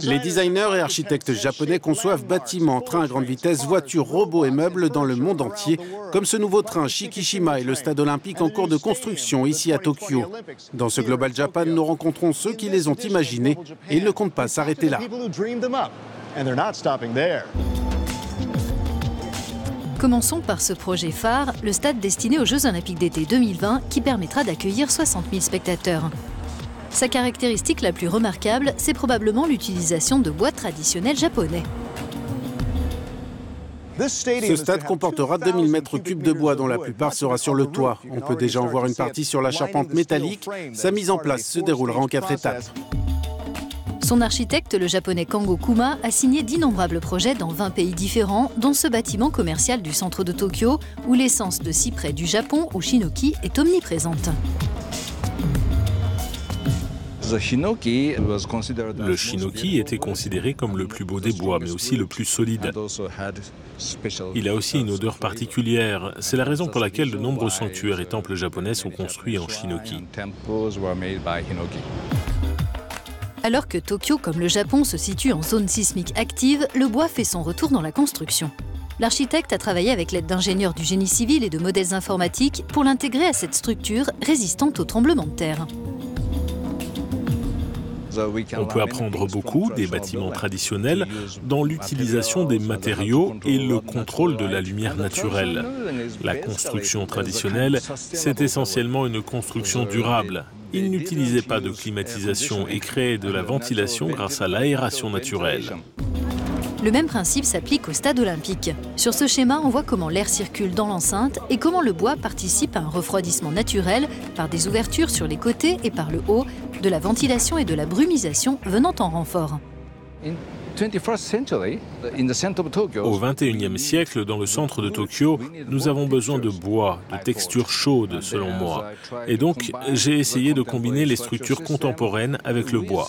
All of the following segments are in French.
Les designers et architectes japonais conçoivent bâtiments, trains à grande vitesse, voitures, robots et meubles dans le monde entier, comme ce nouveau train Shikishima et le stade olympique en cours de construction ici à Tokyo. Dans ce Global Japan, nous rencontrons ceux qui les ont imaginés et ils ne comptent pas s'arrêter là. Commençons par ce projet phare, le stade destiné aux Jeux Olympiques d'été 2020 qui permettra d'accueillir 60 000 spectateurs. Sa caractéristique la plus remarquable, c'est probablement l'utilisation de bois traditionnels japonais. Ce stade comportera 2000 mètres cubes de bois dont la plupart sera sur le toit. On peut déjà en voir une partie sur la charpente métallique. Sa mise en place se déroulera en 4 étapes. Son architecte, le japonais Kengo Kuma, a signé d'innombrables projets dans 20 pays différents, dont ce bâtiment commercial du centre de Tokyo, où l'essence de cyprès du Japon, ou Shinoki, est omniprésente. Le Shinoki était considéré comme le plus beau des bois, mais aussi le plus solide. Il a aussi une odeur particulière. C'est la raison pour laquelle de nombreux sanctuaires et temples japonais sont construits en Shinoki. Alors que Tokyo, comme le Japon, se situe en zone sismique active, le bois fait son retour dans la construction. L'architecte a travaillé avec l'aide d'ingénieurs du génie civil et de modèles informatiques pour l'intégrer à cette structure résistante aux tremblements de terre. On peut apprendre beaucoup des bâtiments traditionnels dans l'utilisation des matériaux et le contrôle de la lumière naturelle. La construction traditionnelle, c'est essentiellement une construction durable. Ils n'utilisaient pas de climatisation et créaient de la ventilation grâce à l'aération naturelle. Le même principe s'applique au stade olympique. Sur ce schéma, on voit comment l'air circule dans l'enceinte et comment le bois participe à un refroidissement naturel par des ouvertures sur les côtés et par le haut, de la ventilation et de la brumisation venant en renfort. Au XXIe siècle, dans le centre de Tokyo, nous avons besoin de bois, de texture chaude selon moi. Et donc, j'ai essayé de combiner les structures contemporaines avec le bois.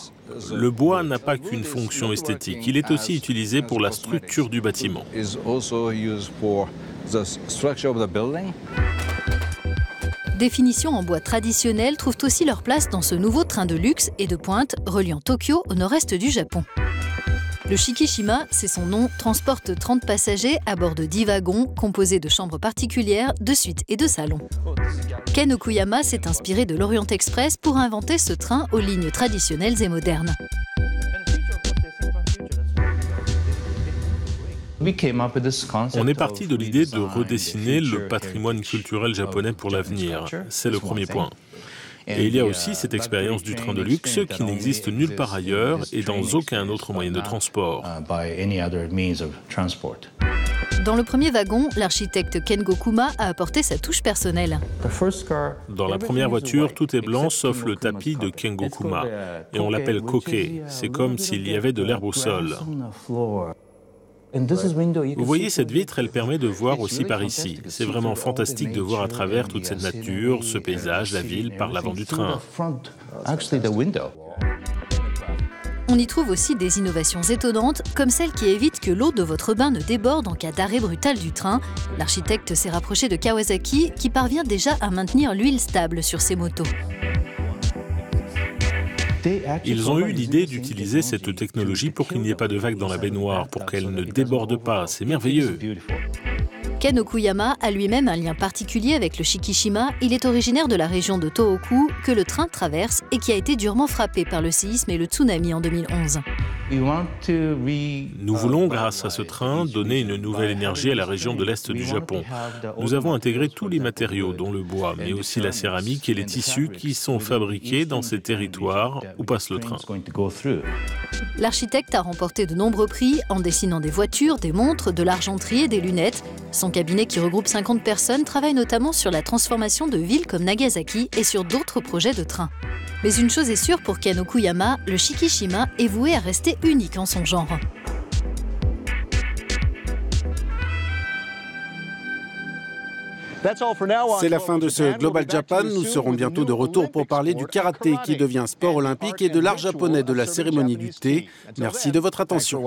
Le bois n'a pas qu'une fonction esthétique, il est aussi utilisé pour la structure du bâtiment. Des finitions en bois traditionnel trouvent aussi leur place dans ce nouveau train de luxe et de pointe reliant Tokyo au nord-est du Japon. Le Shikishima, c'est son nom, transporte 30 passagers à bord de 10 wagons composés de chambres particulières, de suites et de salons. Ken Okuyama s'est inspiré de l'Orient Express pour inventer ce train aux lignes traditionnelles et modernes. On est parti de l'idée de redessiner le patrimoine culturel japonais pour l'avenir. C'est le premier point. Et il y a aussi cette expérience du train de luxe qui n'existe nulle part ailleurs et dans aucun autre moyen de transport. Dans le premier wagon, l'architecte Kengo Kuma a apporté sa touche personnelle. Dans la première voiture, tout est blanc sauf le tapis de Kengo Kuma. Et on l'appelle koke. C'est comme s'il y avait de l'herbe au sol. Vous voyez cette vitre, elle permet de voir aussi par ici. C'est vraiment fantastique de voir à travers toute cette nature, ce paysage, la ville, par l'avant du train. On y trouve aussi des innovations étonnantes, comme celle qui évite que l'eau de votre bain ne déborde en cas d'arrêt brutal du train. L'architecte s'est rapproché de Kawasaki, qui parvient déjà à maintenir l'huile stable sur ses motos. Ils ont eu l'idée d'utiliser cette technologie pour qu'il n'y ait pas de vagues dans la baignoire, pour qu'elle ne déborde pas. C'est merveilleux. Ken Okuyama a lui-même un lien particulier avec le Shikishima. Il est originaire de la région de Tohoku, que le train traverse et qui a été durement frappé par le séisme et le tsunami en 2011. Nous voulons, grâce à ce train, donner une nouvelle énergie à la région de l'Est du Japon. Nous avons intégré tous les matériaux, dont le bois, mais aussi la céramique et les tissus qui sont fabriqués dans ces territoires où passe le train. L'architecte a remporté de nombreux prix en dessinant des voitures, des montres, de l'argenterie et des lunettes. Son cabinet, qui regroupe 50 personnes, travaille notamment sur la transformation de villes comme Nagasaki et sur d'autres projets de trains. Mais une chose est sûre pour Ken Okuyama, le Shikishima est voué à rester unique en son genre. C'est la fin de ce Global Japan. Nous serons bientôt de retour pour parler du karaté qui devient sport olympique et de l'art japonais de la cérémonie du thé. Merci de votre attention.